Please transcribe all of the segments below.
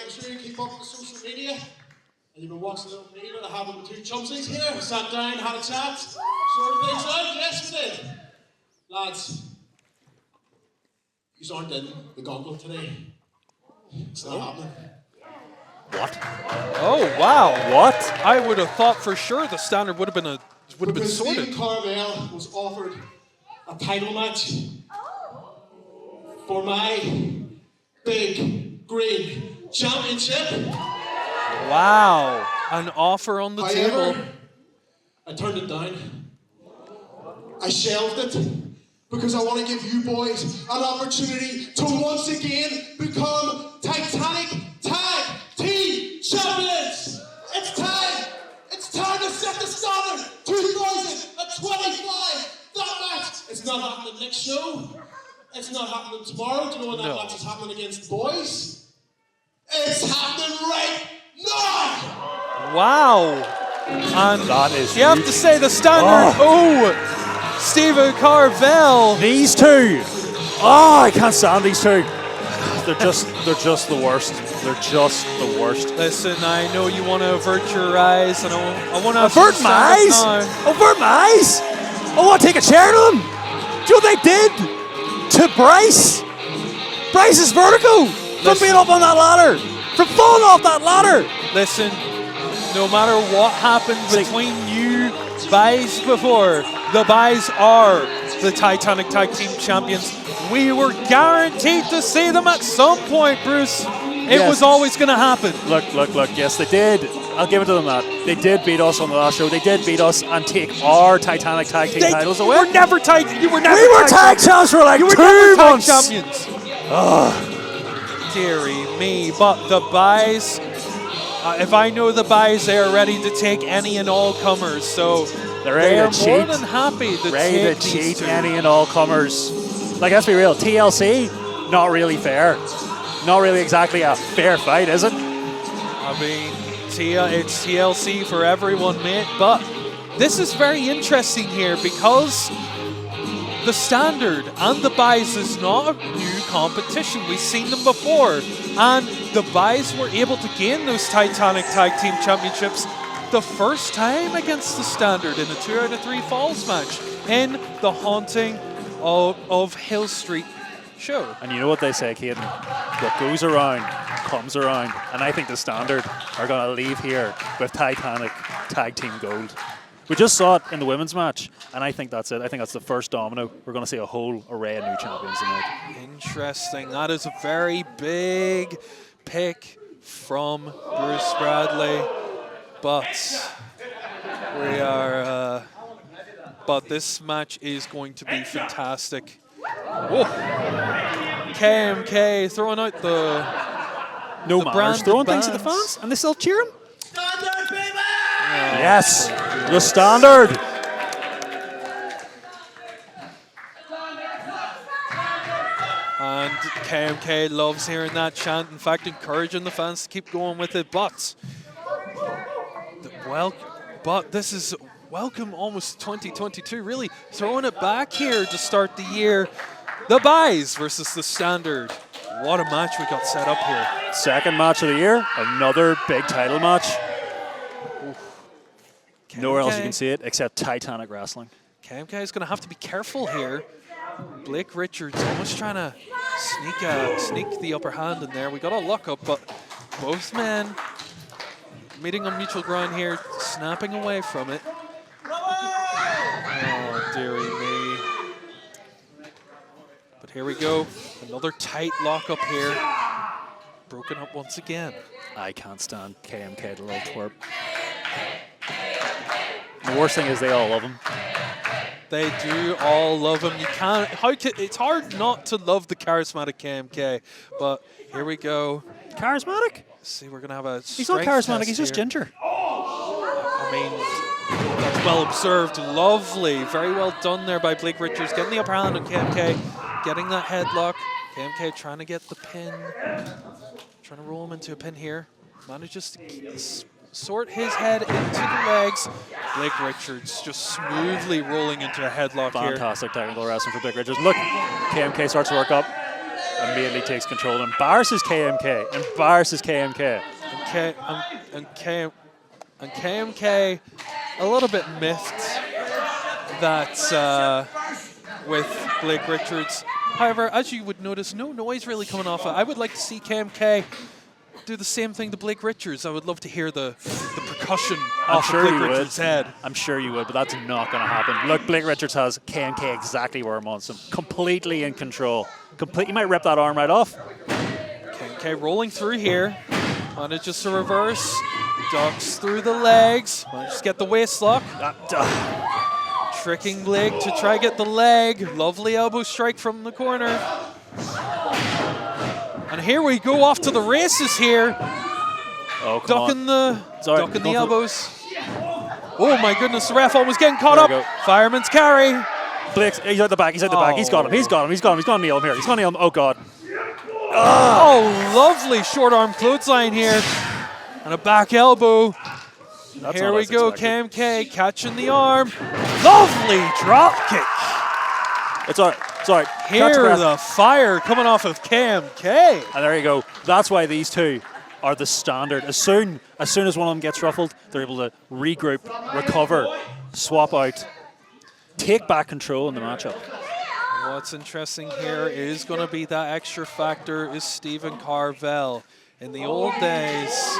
I'm sure you keep up with the social media, and you've been watching a little video that happened with two chumsies here. We sat down, had a chat, sorted things out. Yes, we did. Lads, you aren't in the gauntlet today. It's not happening. What? Oh, wow. What? I would have thought for sure the standard would have been sorted. Stephen Carvell was offered a title match for my Big Green Championship. Wow. An offer on the However, table. I turned it down. I shelved it because I want to give you boys an opportunity to once again become Titanic Tag Team Champions. It's time. It's time to set the standard. 2025. That match. It's not happening next show. It's not happening tomorrow. Do you know when that match is happening against Boys? It's happening right now. Wow. And That is you have to say the standard. Oh, Stephen Carvell. These two. Oh, I can't stand these two. They're just the worst. They're just the worst. Listen, I know you want to avert your eyes, and I want to avert my eyes. Avert my eyes. I want to take a chair to them. Do you know what they did to Brais? Brais' vertigo from being up on that ladder, from falling off that ladder. Listen, no matter what happened between you, Bais, before, the Bais are the Titanic Tag Team Champions. We were guaranteed to see them at some point, Bruce. It was always going to happen. Look. Yes, they did. I'll give it to them that. They did beat us on the last show. They did beat us and take our Titanic Tag Team titles away. You were never tag champs for like 2 months. Champions. Deary me. But the Bais, if I know the Bais, they are ready to take any and all comers. So they are more than happy to take these two. Any and all comers. Like, let's be real. TLC, not really fair. Not really exactly a fair fight, is it? I mean, it's TLC for everyone, mate. But this is very interesting here because the standard and the Bais is not a new competition. We've seen them before. And the Bais were able to gain those Titanic Tag Team Championships the first time against the standard in a 2 out of 3 falls match in the Haunting of Hill Street show. And you know what they say, Caden? What goes around comes around. And I think the standard are going to leave here with Titanic Tag Team Gold. We just saw it in the women's match, and I think that's it. I think that's the first domino. We're going to see a whole array of new champions tonight. Interesting. That is a very big pick from Bruce Bradley. But we are... but this match is going to be fantastic. Whoa. KMK throwing out the... No manners, throwing things at the fans, and they still cheer him. Standard, baby! Yes, the standard. And KMK loves hearing that chant. In fact, encouraging the fans to keep going with it. But this is welcome almost 2022. Really throwing it back here to start the year. The Bais versus the Standard. What a match we got set up here. Second match of the year, another big title match. Nowhere else you can see it except Titanic Wrestling. KMK is going to have to be careful here. Blake Richards almost trying to sneak the upper hand in there. We got a lock up, but both men meeting on mutual ground here, snapping away from it. Oh, dearie me. But here we go. Another tight lock up here. Broken up once again. I can't stand KMK, the little twerp. The worst thing is they all love him. They do all love him. You can't. It's hard not to love the charismatic KMK. But here we go. Charismatic? Let's see, we're gonna have a. He's not charismatic. He's just ginger. I mean, that's well observed. Lovely, very well done there by Blake Richards, getting the upper hand on KMK, getting that headlock. KMK trying to get the pin, trying to roll him into a pin here. Manages to sort his head into the legs. Blake Richards just smoothly rolling into a headlock here. Fantastic technical wrestling for Blake Richards. Look, KMK starts to work up. immediately takes control. Embarrasses KMK. Embarrasses KMK. And KMK a little bit miffed that with Blake Richards. However, as you would notice, no noise really coming off it. I would like to see KMK do the same thing to Blake Richards. I would love to hear the percussion off of Blake Richards' head. I'm sure you would, but that's not going to happen. Look, Blake Richards has KMK exactly where he wants him. Completely in control. He might rip that arm right off. KMK rolling through here. Manages to reverse. Ducks through the legs. Manages to get the waist lock. Tricking Blake to try get the leg. Lovely elbow strike from the corner. And here we go off to the races here. Oh, come on. Ducking the elbows. Oh my goodness, the ref almost getting caught up. Fireman's carry. Blake's, he's at the back, he's at the back. He's got him, he's going to nail him here. He's going to nail him. Oh, God. Oh, lovely short arm clothesline here. And a back elbow. Here we go, KMK catching the arm. Lovely drop kick. It's all right. It's all right. Hear the fire coming off of KMK. And there you go. That's why these two are the standard. As soon as one of them gets ruffled, they're able to regroup, recover, swap out, take back control in the matchup. What's interesting here is going to be that extra factor is Stephen Carvel. In the old days,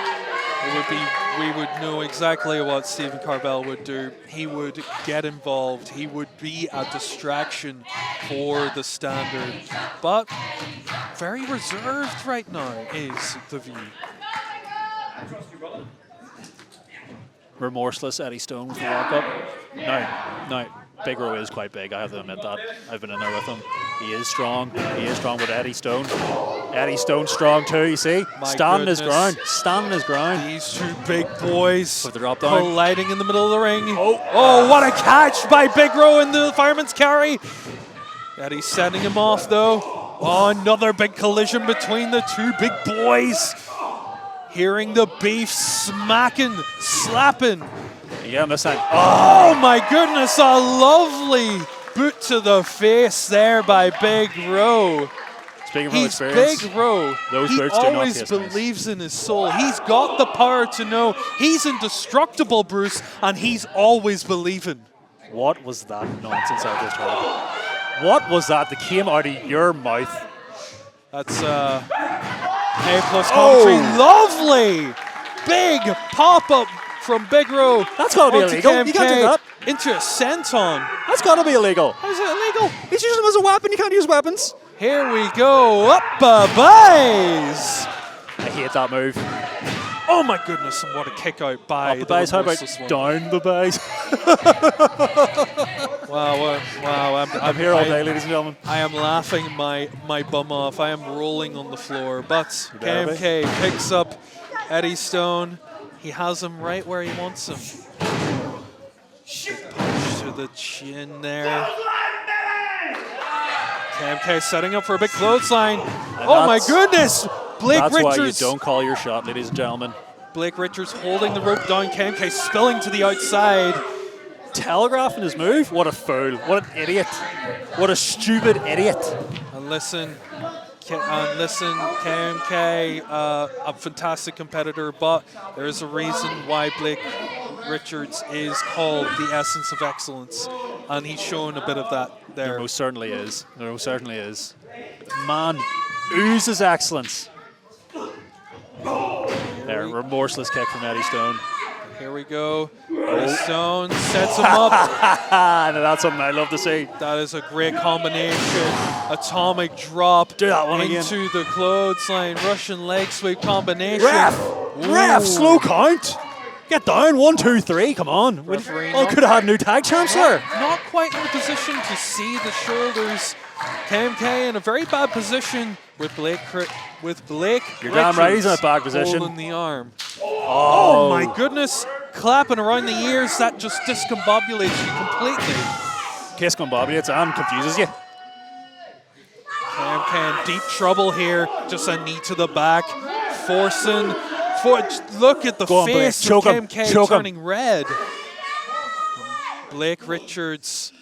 we would know exactly what Stephen Carvel would do. He would get involved. He would be a distraction for the standard. But very reserved right now is the view. Remorseless Eddie Stone with the lockup. No. Big Ro is quite big, I have to admit that. I've been in there with him. He is strong. He is strong with Eddie Stone. Eddie Stone's strong too, you see? Standing his ground. Standing his ground. These two big boys with the drop down. Colliding in the middle of the ring. Oh, what a catch by Big Ro in the fireman's carry. Eddie's sending him off though. Oh, another big collision between the two big boys. Hearing the beef smacking, slapping. Yeah, this time. Oh my goodness, a lovely boot to the face there by Big Ro. Speaking from experience, Big Ro. He always believes in his soul. He's got the power to know he's indestructible, Bruce, and he's always believing. What was that nonsense I just heard? What was that came out of your mouth? That's A plus commentary. Lovely! Big pop-up from Big Ro. That's got to be illegal. KMK, you can't do that. Into a senton. That's got to be illegal. How is it illegal? He's using them as a weapon. You can't use weapons. Here we go. Up a Bais. I hate that move. Oh my goodness, and what a kick out by the Bais. How about down the Bais? Wow. I'm here all day, ladies and gentlemen. I am laughing my bum off. I am rolling on the floor. But KMK picks up Eddie Stone. He has him right where he wants him. Big punch to the chin there. KMK setting up for a big clothesline. Oh my goodness! Blake Richards. That's why you don't call your shot, ladies and gentlemen. Blake Richards holding the rope down. KMK spilling to the outside. Telegraphing his move. What a fool. What an idiot. What a stupid idiot. And listen, KMK, a fantastic competitor, but there is a reason why Blake Richards is called the essence of excellence, and he's shown a bit of that there. There most certainly is. There most certainly is. Man oozes excellence. There, remorseless kick from Eddie Stone. Here we go. Eddie Stone sets him up. Now that's something I love to see. That is a great combination. Atomic drop. Do that one into the clothesline. Russian leg sweep combination. Ref, slow count. Get down, 1, 2, 3, come on. We could have had new tag champs there. Not quite in the position to see the shoulders. KMK in a very bad position with Blake. You're damn right, he's in a bad position. Holding the arm. Oh my goodness. Clapping around the ears, that just discombobulates you completely. Discombobulates and confuses you. KMK in deep trouble here. Just a knee to the back. Forcing. Look at the face of KMK turning red. Blake Richards.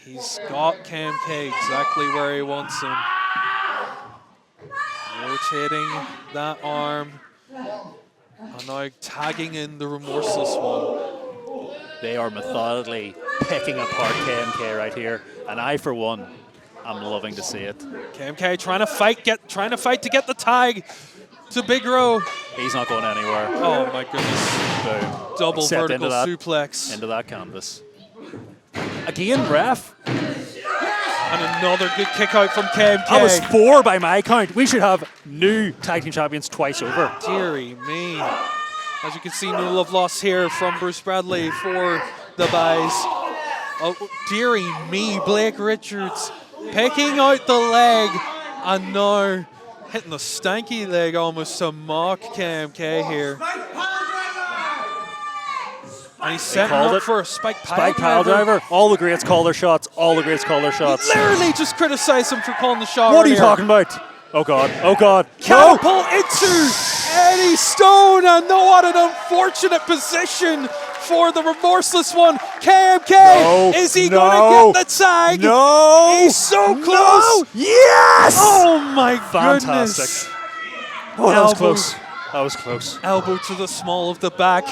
He's got KMK exactly where he wants him. rotating that arm. And now tagging in the Remorseless One. They are methodically picking apart KMK right here, and I, for one, I'm loving to see it. KMK trying to fight to get the tag to Big Ro. He's not going anywhere. Oh my goodness. Boom. Double Stepped vertical suplex. into that canvas. Again, ref. And another good kick out from KMK. That was 4 by my count. We should have new tag team champions twice over. Deary me. As you can see, no love lost here from Bruce Bradley for the Bais. Oh, deary me, Blake Richards picking out the leg and now hitting the stanky leg almost to mock KMK here. And he's setting up for a spike pile driver. All the greats call their shots. All the greats call their shots. Literally just criticized him for calling the shot. What are you talking about? Oh God. Oh God. Catapult into Eddie Stone, and no, what an unfortunate position for the Remorseless One. KMK, is he going to get the tag? No. He's so close. No. Yes. Oh my Fantastic. goodness. Oh, that was close. That was close. Elbow to the small of the back.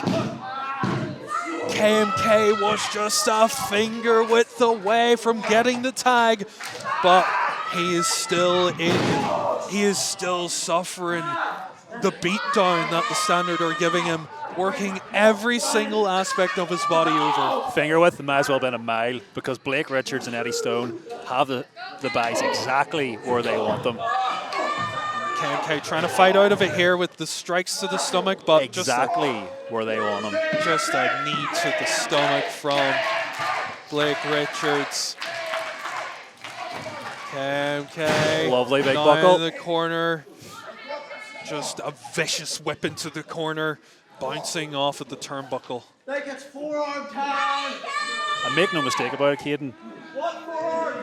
KMK was just a finger width away from getting the tag, but he is still suffering the beatdown that the Standard are giving him, working every single aspect of his body over. Finger width might as well have been a mile, because Blake Richards and Eddie Stone have the Bais exactly where they want them. KMK trying to fight out of it here with the strikes to the stomach, but exactly where they want them. Just a knee to the stomach from Blake Richards. KMK. Lovely big down buckle. In the corner. Just a vicious whip into the corner, bouncing off at the turnbuckle. That gets forearm tag. And make no mistake about it, Caden.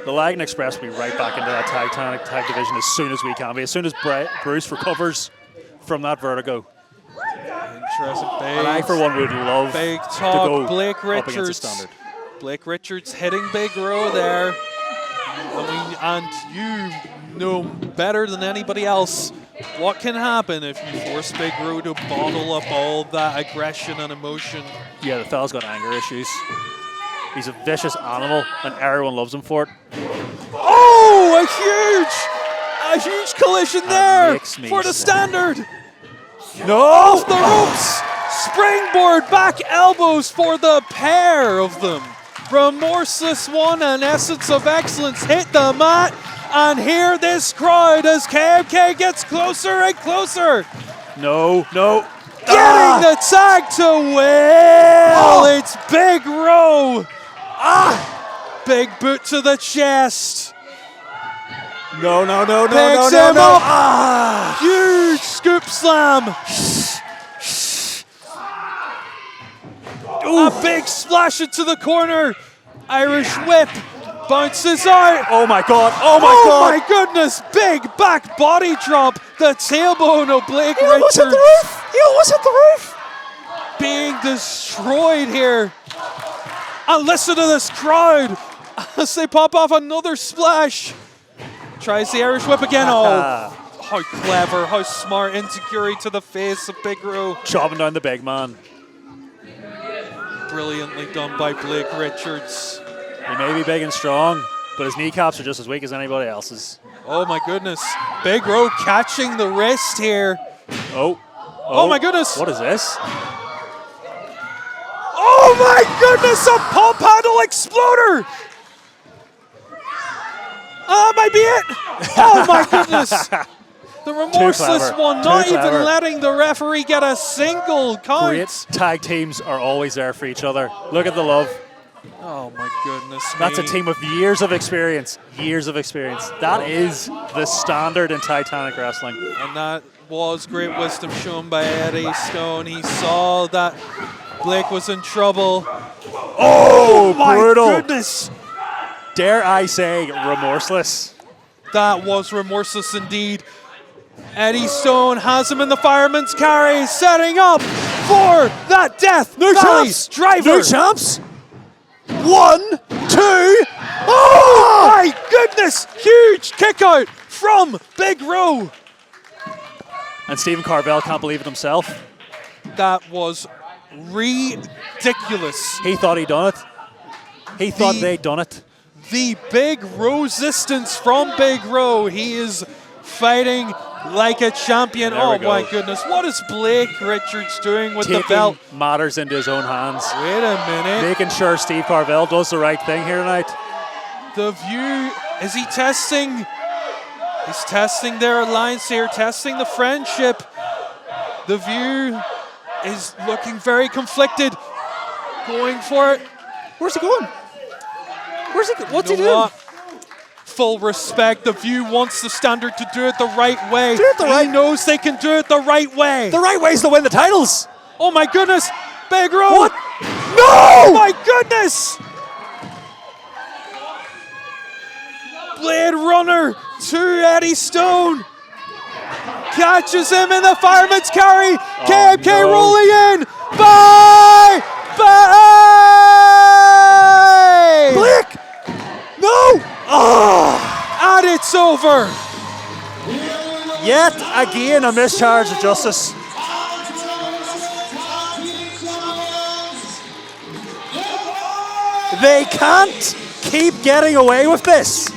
The Lagan Express will be right back into that Titanic tag division as soon as we can be. As soon as Bruce recovers from that vertigo. Interesting. And I, for one, would love big to talk. go Blake up against the Richards. Standard. Blake Richards hitting Big Ro there. And you know better than anybody else what can happen if you force Big Ro to bottle up all that aggression and emotion. Yeah, the fella's got anger issues. He's a vicious animal, and everyone loves him for it. Oh, a huge collision there for the Standard. No! Off the ropes, springboard back elbows for the pair of them. Remorseless One and Essence of Excellence hit the mat, and hear this crowd as KMK gets closer and closer. No. Getting the tag to win. Oh. It's Big Ro. Big boot to the chest. No. Picks him up. Huge scoop slam. A big splash into the corner. Irish whip. Bounces out. Oh my God. Oh my goodness. Big back body drop. The tailbone of Blake Richards. He almost hit the roof. Being destroyed here. And listen to this crowd as they pop off another splash. Tries the Irish whip again. Oh, how clever, how smart. Insecurity to the face of Big Ro. Chopping down the big man. Brilliantly done by Blake Richards. He may be big and strong, but his kneecaps are just as weak as anybody else's. Oh my goodness. Big Ro catching the wrist here. Oh my goodness. What is this? Oh my goodness, a pump handle exploder! That might be it! Oh my goodness! The Remorseless One not even letting the referee get a single count. Great tag teams are always there for each other. Look at the love. Oh my goodness me. That's a team with years of experience. Years of experience. That is the Standard in Titanic wrestling. And that was great wisdom shown by Eddie Stone. He saw that Blake was in trouble. Oh, my brutal. goodness. Dare I say remorseless. That was remorseless indeed. Eddie Stone has him in the fireman's carry, setting up for that Death Valley driver. New champs. 1, 2. Oh my goodness! Huge kick out from Big Ro. And Stephen Carvell can't believe it himself. That was ridiculous. He thought he'd done it. He thought they'd done it. The big resistance from Big Ro. He is fighting like a champion. There Oh we go. my goodness. What is Blake Richards doing with the Taking belt? matters into his own hands. Wait a minute. Making sure Steve Carvell does the right thing here tonight. The View, is he testing? He's testing their alliance here, testing the friendship. The View is looking very conflicted. Going for it. Where's he going? Where's he? What's he You know doing? what? Full respect. The View wants the Standard to do it the right way. Do it the right- He knows they can do it the right way. The right way is to win the titles. Oh my goodness. Big Ro. What? Oh No! my goodness. Blade Runner to Eddie Stone. Catches him in the fireman's carry. KMK no. rolling in. Bye! Bye! Blake! No! Oh! And it's over. Yet again, a mischarge of justice. They can't keep getting away with this.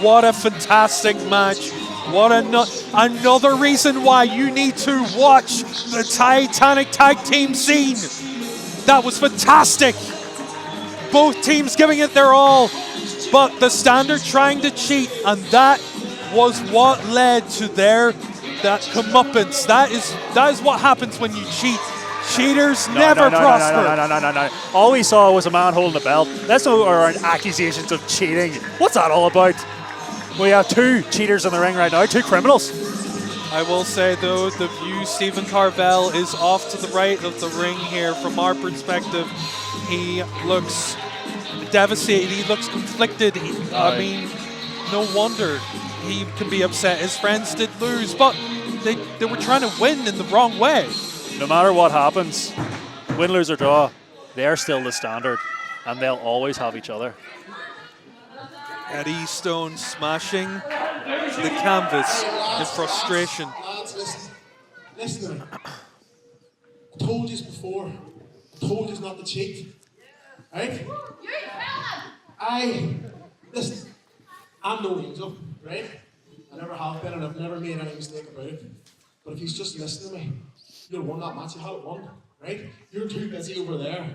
What a fantastic match. What another reason why you need to watch the Titanic tag team scene. That was fantastic. Both teams giving it their all, but the Standard trying to cheat, and that was what led to that comeuppance. That is what happens when you cheat. Cheaters never prosper. No. All we saw was a man holding the belt. That's no around accusations of cheating. What's that all about? We have two cheaters in the ring right now, two criminals. I will say though, the View, Stephen Carvell is off to the right of the ring here. From our perspective, he looks devastated. He looks conflicted. I mean, no wonder he can be upset. His friends did lose, but they were trying to win in the wrong way. No matter what happens, win, lose or draw, they're still the Standard, and they'll always have each other. Eddie Stone smashing the canvas in frustration. Lads, listen to me. I told you before. I told you not to cheat. Right? Listen, I'm no angel, right? I never have been, and I've never made any mistake about it. But if he's just listening to me, you'd have won that match. You had it won, right? You're too busy over there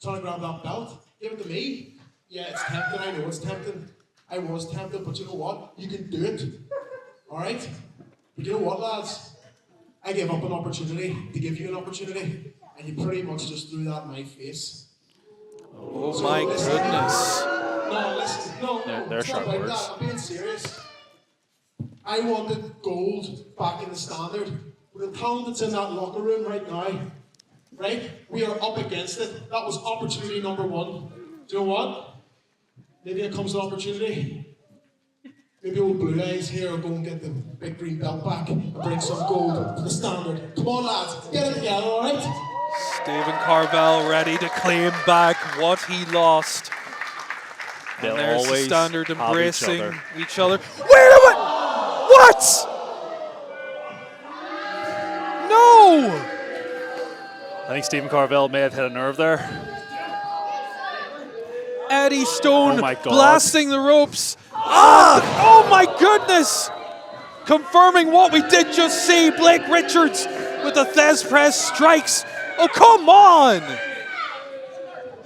trying to grab that belt. Give it to me. Yeah, it's tempting. I know it's tempting. I was tempted, but you know what? You can do it. All right? But you know what, lads? I gave up an opportunity to give you an opportunity, and you pretty much just threw that in my face. Oh So my listen, goodness. No, listen. No, They're it's not sharp like words. that. I'm being serious. I wanted gold back in the Standard. With the talent that's in that locker room right now, right? We are up against it. That was opportunity number one. Do you know what? Maybe it comes an opportunity. Maybe old Blue Eyes here will go and get the big green belt back and bring some gold to the Standard. Come on, lads. Get it together, all right? Stephen Carvell ready to claim back what he lost. They'll And there's the always Standard have embracing each other. Wait a minute! What? No! I think Stephen Carvell may have hit a nerve there. Eddie Stone Oh my God. blasting the ropes. Oh my goodness! Confirming what we did just see. Blake Richards with the Thez press strikes. Oh, come on!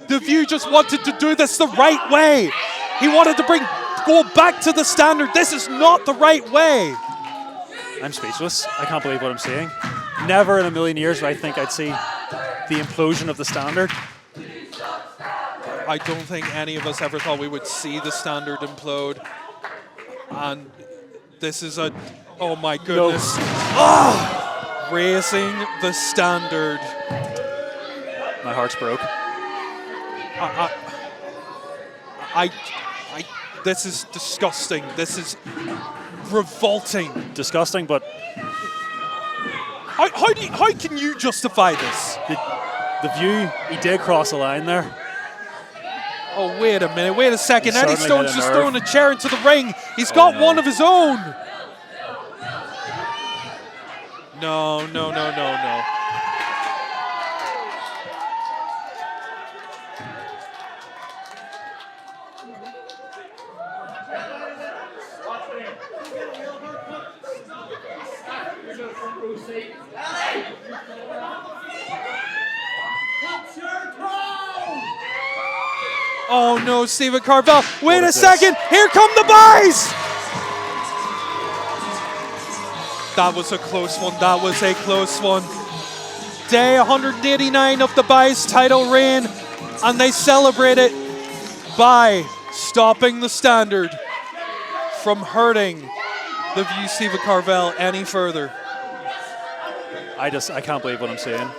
The View just wanted to do this the right way. He wanted to go back to the Standard. This is not the right way. I'm speechless. I can't believe what I'm seeing. Never in a million years would I think I'd see the implosion of the Standard. I don't think any of us ever thought we would see the Standard implode. And this is oh my goodness. Raising the Standard. My heart's broke. This is disgusting. This is revolting. Disgusting, but How can you justify this? the View, he did cross the line there. Oh, wait a minute. Wait a second. He Eddie certainly Stone's hit a just nerve. throwing a chair into the ring. He's got no. one of his own. No, no, no, no, no. Oh no, Stephen Carvel. Wait a second. Here come the Bais. That was a close one. That was a close one. Day 189 of the Bais title reign, and they celebrate it by stopping the standard from hurting the View Stephen Carvel any further. I can't believe what I'm saying.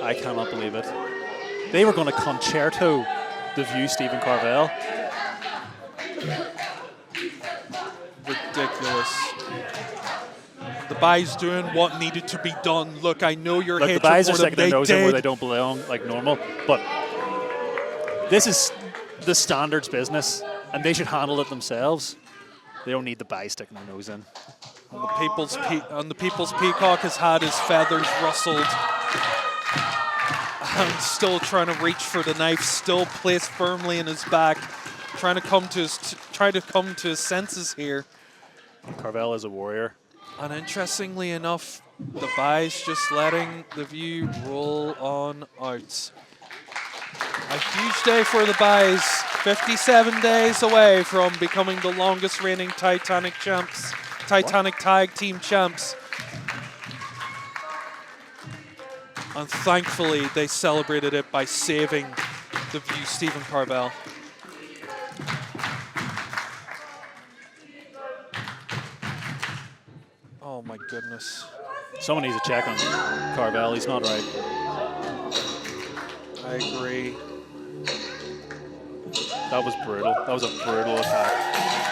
I cannot believe it. They were going to concerto the View Stephen Carvel. Ridiculous. The Bais doing what needed to be done. Look, I know you're Look, hatred the Bais are for them. sticking their They nose in where did. they don't belong, like normal. But this is the standards business, and they should handle it themselves. They don't need the Bais sticking their nose in. And the people's peacock has had his feathers rustled. And still trying to reach for the knife, still placed firmly in his back, trying to come to his senses here. Carvel is a warrior. And interestingly enough, the Bais just letting the View roll on out. A huge day for the Bais. 57 days away from becoming the longest reigning Titanic Tag Team champs. And thankfully, they celebrated it by saving the View Stephen Carvel. Oh my goodness. Someone needs to check on Carvel. He's not right. I agree. That was brutal. That was a brutal attack.